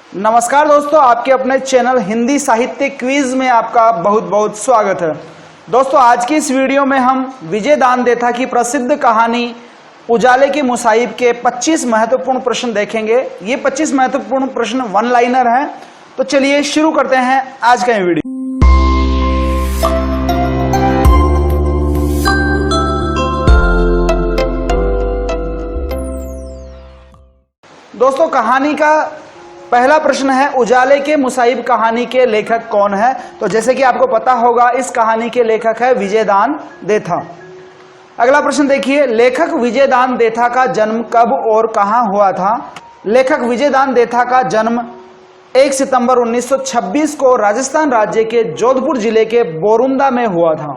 नमस्कार दोस्तों, आपके अपने चैनल हिंदी साहित्य क्विज में आपका बहुत बहुत स्वागत है। दोस्तों, आज की इस वीडियो में हम विजय दान देथा की प्रसिद्ध कहानी उजाले की मुसाहिब के 25 महत्वपूर्ण प्रश्न देखेंगे। ये 25 महत्वपूर्ण प्रश्न वन लाइनर हैं। तो चलिए शुरू करते हैं आज का ये वीडियो। दोस्तों, कहानी का पहला प्रश्न है, उजाले के मुसाहिब कहानी के लेखक कौन है? तो जैसे कि आपको पता होगा, इस कहानी के लेखक है विजय दान देथा। अगला प्रश्न देखिए, लेखक विजय दान देथा का जन्म कब और कहां हुआ था? लेखक विजय दान देथा का जन्म 1 सितंबर 1926 को राजस्थान राज्य के जोधपुर जिले के बोरुंदा में हुआ था।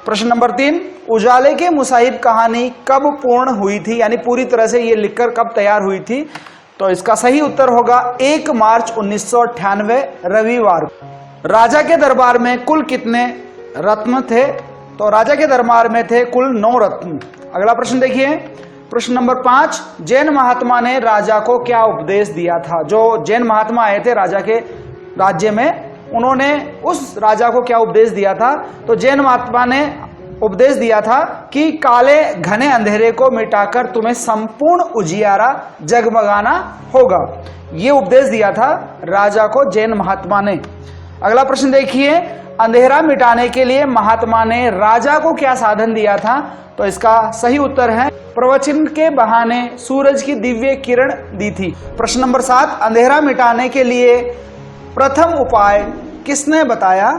प्रश्न नंबर 3, उजाले के मुसाहिब कहानी कब पूर्ण हुई थी, यानी पूरी तरह से ये लिखकर कब तैयार हुई थी? तो इसका सही उत्तर होगा 1 मार्च 1998 रविवार। राजा के दरबार में कुल कितने रत्न थे? तो राजा के दरबार में थे कुल 9 रत्न। अगला प्रश्न देखिए, प्रश्न नंबर 5, जैन महात्मा ने राजा को क्या उपदेश दिया था? जो जैन महात्मा आए थे राजा के राज्य में, उन्होंने उस राजा को क्या उपदेश दिया था? तो जैन महात्मा ने उपदेश दिया था कि काले घने अंधेरे को मिटाकर तुम्हें संपूर्ण उजियारा जगमगाना होगा। ये उपदेश दिया था राजा को जैन महात्मा ने। अगला प्रश्न देखिए, अंधेरा मिटाने के लिए महात्मा ने राजा को क्या साधन दिया था? तो इसका सही उत्तर है प्रवचन के बहाने सूरज की दिव्य किरण दी थी। प्रश्न नंबर 7, अंधेरा मिटाने के लिए प्रथम उपाय किसने बताया?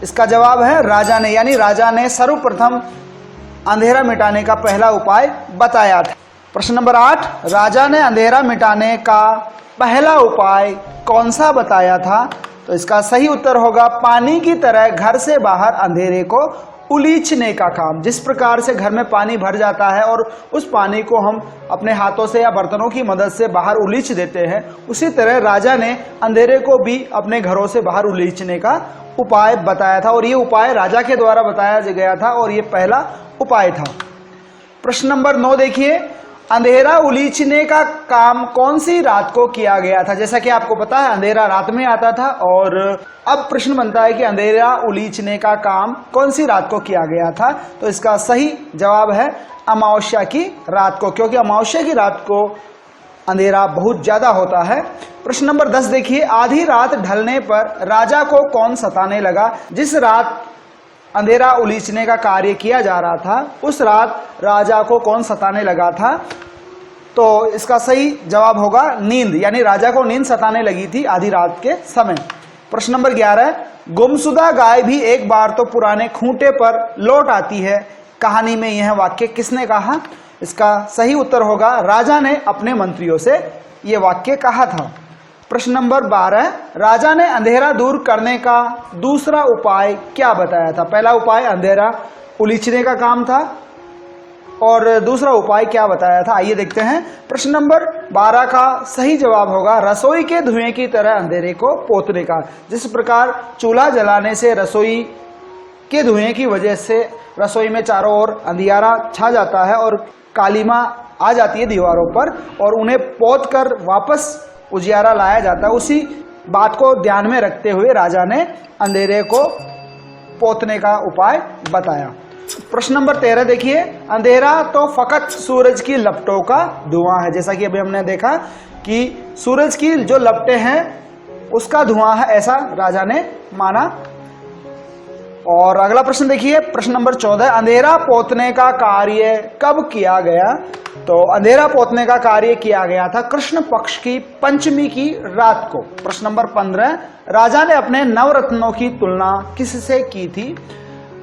इसका जवाब है राजा ने, यानी राजा ने सर्वप्रथम अंधेरा मिटाने का पहला उपाय बताया था। प्रश्न नंबर 8, राजा ने अंधेरा मिटाने का पहला उपाय कौन सा बताया था? तो इसका सही उत्तर होगा पानी की तरह घर से बाहर अंधेरे को उलीचने का काम। जिस प्रकार से घर में पानी भर जाता है और उस पानी को हम अपने हाथों से या बर्तनों की मदद से बाहर उलीच देते हैं, उसी तरह राजा ने अंधेरे को भी अपने घरों से बाहर उलीचने का उपाय बताया था, और ये उपाय राजा के द्वारा बताया गया था और ये पहला उपाय था। प्रश्न नंबर 9 देखिए, अंधेरा उलीचने का काम कौन सी रात को किया गया था? जैसा कि आपको पता है, अंधेरा रात में आता था, और अब प्रश्न बनता है कि अंधेरा उलीचने का काम कौन सी रात को किया गया था? तो इसका सही जवाब है अमावस्या की रात को, क्योंकि अमावस्या की रात को अंधेरा बहुत ज्यादा होता है। प्रश्न नंबर 10 देखिए, आधी रात ढलने पर राजा को कौन सताने लगा? जिस रात अंधेरा उलीचने का कार्य किया जा रहा था, उस रात राजा को कौन सताने लगा था? तो इसका सही जवाब होगा नींद, यानी राजा को नींद सताने लगी थी आधी रात के समय। प्रश्न नंबर 11, गुमशुदा गाय भी एक बार तो पुराने खूंटे पर लौट आती है, कहानी में यह वाक्य किसने कहा? इसका सही उत्तर होगा राजा ने अपने मंत्रियों से यह वाक्य कहा था। प्रश्न नंबर 12, राजा ने अंधेरा दूर करने का दूसरा उपाय क्या बताया था? पहला उपाय अंधेरा उलीचने का काम था, और दूसरा उपाय क्या बताया था? आइए देखते हैं। प्रश्न नंबर 12 का सही जवाब होगा रसोई के धुएं की तरह अंधेरे को पोतने का। जिस प्रकार चूल्हा जलाने से रसोई के धुएं की वजह से रसोई में चारों ओर अंधियारा छा जाता है और कालीमा आ जाती है दीवारों पर, और उन्हें पोत कर वापस उजियारा लाया जाता है, उसी बात को ध्यान में रखते हुए राजा ने अंधेरे को पोतने का उपाय बताया। प्रश्न नंबर 13 देखिए, अंधेरा तो फकत सूरज की लपटों का धुआं है। जैसा कि अभी हमने देखा कि सूरज की जो लपटें हैं उसका धुआं है, ऐसा राजा ने माना। और अगला प्रश्न देखिए, प्रश्न नंबर 14, अंधेरा पोतने का कार्य कब किया गया? तो अंधेरा पोतने का कार्य किया गया था कृष्ण पक्ष की पंचमी की रात को। प्रश्न नंबर 15, राजा ने अपने नवरत्नों की तुलना किससे की थी?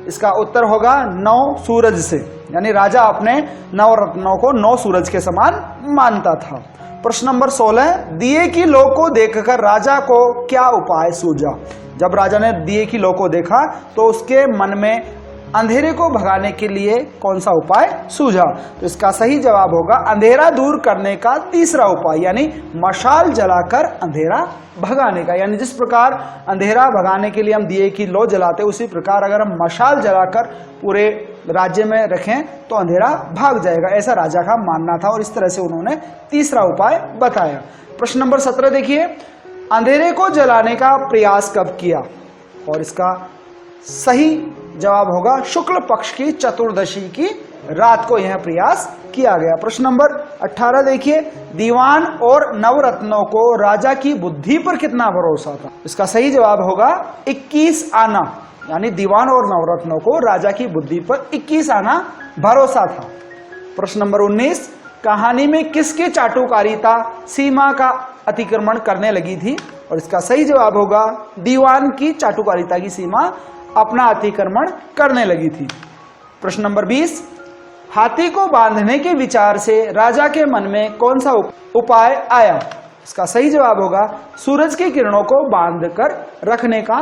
इसका उत्तर होगा 9 सूरज से, यानी राजा अपने नवरत्नों को 9 सूरज के समान मानता था। प्रश्न नंबर 16, दिए की लौ को देखकर राजा को क्या उपाय सूझा? जब राजा ने दिए की लौ को देखा तो उसके मन में अंधेरे को भगाने के लिए कौन सा उपाय सूझा? तो इसका सही जवाब होगा अंधेरा दूर करने का तीसरा उपाय, यानी मशाल जलाकर अंधेरा भगाने का। यानी जिस प्रकार अंधेरा भगाने के लिए हम दिए की लौ जलाते, उसी प्रकार अगर हम मशाल जलाकर पूरे राज्य में रखें तो अंधेरा भाग जाएगा, ऐसा राजा का मानना था, और इस तरह से उन्होंने तीसरा उपाय बताया। प्रश्न नंबर 17 देखिए, अंधेरे को जलाने का प्रयास कब किया? और इसका सही जवाब होगा शुक्ल पक्ष की चतुर्दशी की रात को यह प्रयास किया गया। प्रश्न नंबर 18 देखिए, दीवान और नवरत्नों को राजा की बुद्धि पर कितना भरोसा था? इसका सही जवाब होगा 21 आना, यानी दीवान और नवरत्नों को राजा की बुद्धि पर 21 आना भरोसा था। प्रश्न नंबर 19, कहानी में किसकी चाटुकारिता सीमा का अतिक्रमण करने लगी थी? और इसका सही जवाब होगा दीवान की चाटुकारिता की सीमा अपना अतिक्रमण करने लगी थी। प्रश्न नंबर 20, हाथी को बांधने के विचार से राजा के मन में कौन सा उपाय आया? इसका सही जवाब होगा सूरज की किरणों को बांधकर रखने का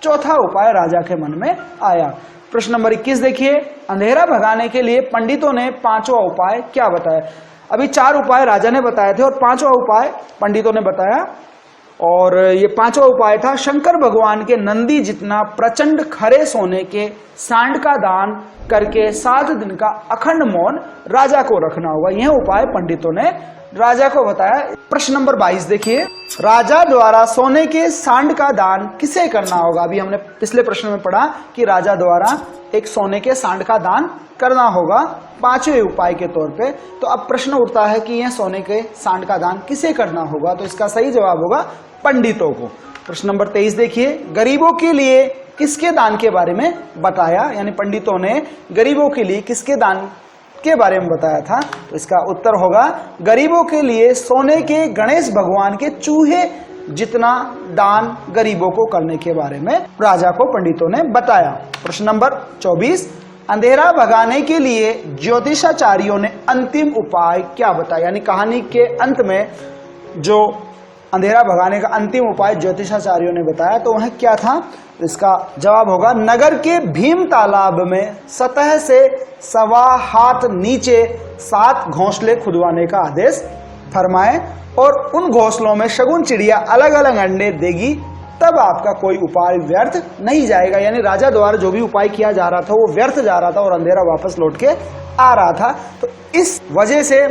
चौथा उपाय राजा के मन में आया। प्रश्न नंबर 21 देखिए, अंधेरा भगाने के लिए पंडितों ने पांचवा उपाय क्या बताया? अभी 4 उपाय राजा ने बताए थे और 5वां उपाय पंडितों ने बताया, और ये 5वां उपाय था शंकर भगवान के नंदी जितना प्रचंड खरे सोने के सांड का दान करके 7 दिन का अखंड मौन राजा को रखना होगा। यह उपाय पंडितों ने राजा को बताया। प्रश्न नंबर 22 देखिए, राजा द्वारा सोने के सांड का दान किसे करना होगा? अभी हमने पिछले प्रश्न में पढ़ा कि राजा द्वारा एक सोने के सांड का दान करना होगा 5वें उपाय के तौर पे। तो अब प्रश्न उठता है कि यह सोने के सांड का दान किसे करना होगा? तो इसका सही जवाब होगा पंडितों को। प्रश्न नंबर 23 देखिए, गरीबों के लिए किसके दान के बारे में बताया? यानी पंडितों ने गरीबों के लिए किसके दान के बारे में बताया था? तो इसका उत्तर होगा गरीबों के लिए सोने के गणेश भगवान के चूहे जितना दान गरीबों को करने के बारे में राजा को पंडितों ने बताया। प्रश्न नंबर 24, अंधेरा भगाने के लिए ज्योतिषाचार्यों ने अंतिम उपाय क्या बताया? यानी कहानी के अंत में जो अंधेरा भगाने का अंतिम उपाय ज्योतिषाचार्यों ने बताया, तो वह क्या था? इसका जवाब होगा नगर के भीम तालाब में सतह से 1.25 हाथ नीचे 7 घोंसले खुदवाने का आदेश फरमाए, और उन घोंसलों में शगुन चिड़िया अलग अलग अंडे देगी, तब आपका कोई उपाय व्यर्थ नहीं जाएगा। यानी राजा द्वारा जो भी उपाय किया जा रहा था वो व्यर्थ जा रहा था और अंधेरा वापस लौट के आ रहा था। तो इस वजह से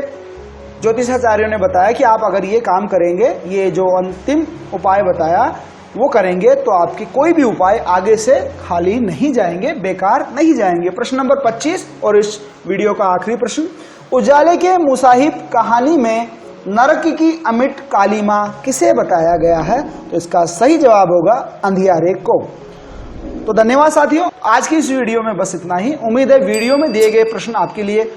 ज्योतिषाचार्यों ने बताया कि आप अगर ये काम करेंगे, ये जो अंतिम उपाय बताया वो करेंगे, तो आपके कोई भी उपाय आगे से खाली नहीं जाएंगे, बेकार नहीं जाएंगे। प्रश्न नंबर 25 और इस वीडियो का आखिरी प्रश्न, उजाले के मुसाहिब कहानी में नरक की अमिट कालीमा किसे बताया गया है? तो इसका सही जवाब होगा अंधियारे को। तो धन्यवाद साथियों, आज की इस वीडियो में बस इतना ही। उम्मीद है वीडियो में दिए गए प्रश्न आपके लिए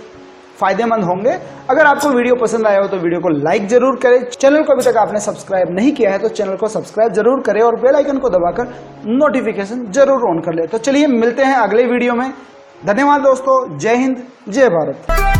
फायदेमंद होंगे। अगर आपको वीडियो पसंद आया हो तो वीडियो को लाइक जरूर करें। चैनल को अभी तक आपने सब्सक्राइब नहीं किया है तो चैनल को सब्सक्राइब जरूर करें और बेल आइकन को दबाकर नोटिफिकेशन जरूर ऑन कर ले। तो चलिए मिलते हैं अगले वीडियो में। धन्यवाद दोस्तों, जय हिंद, जय भारत।